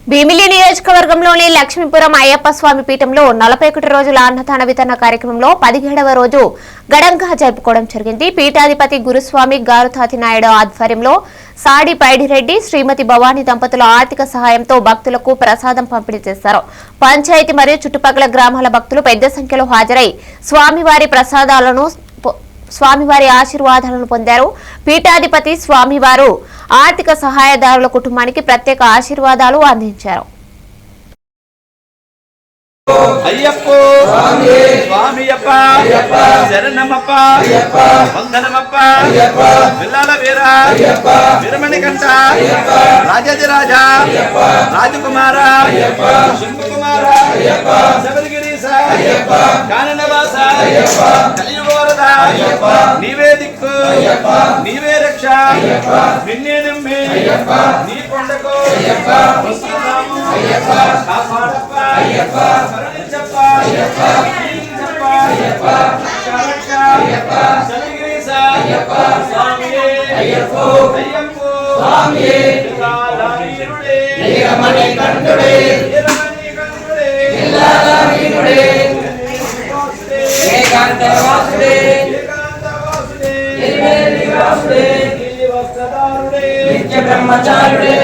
భీమిలి నియోజకవర్గంలోని లక్ష్మీపురం అయ్యప్ప స్వామి పీఠంలో 41 రోజుల అన్నదాన వితరణ కార్యక్రమంలో 17వ రోజు ఘనంగా జరుపుకోవడం జరిగింది. పీఠాధిపతి గురుస్వామి గారుతాతి నాయుడు ఆధ్వర్యంలో సాడి పైడిరెడ్డి, శ్రీమతి భవానీ దంపతుల ఆర్థిక సహాయంతో భక్తులకు ప్రసాదం పంపిణీ చేశారు. పంచాయతీ మరియు చుట్టుపక్కల గ్రామాల భక్తులు పెద్ద సంఖ్యలో హాజరై స్వామివారి ఆశీర్వాదాలను పొందారు. పీఠాధిపతి స్వామివారు ఆర్థిక సహాయదారుల కుటుంబానికి ప్రత్యేక ఆశీర్వాదాలు అందించారు. అయ్యప్పో స్వామియప్ప శరణమప్ప వందనమప్ప విల్లాల వీర వీరమణికంఠ రాజాదిరాజ రాజకుమార శంభుకుమార శబరిగిరీశ కాననవాస కలియుగ వరద నీవే దిక్కు నీవే రక్ష నిన్నే నమ్మి నీ కొండకు వస్తున్నాము కాపాడప్ప కరుణించప్ప దీవించప్ప రక్ష శబరిగిరీశ స్వామియే అయ్యప్పో స్వామియే వీరమణికంఠుడే వీరమణికంఠుడే ఏకాంతవాసుడే నిత్య బ్రహ్మచారుడే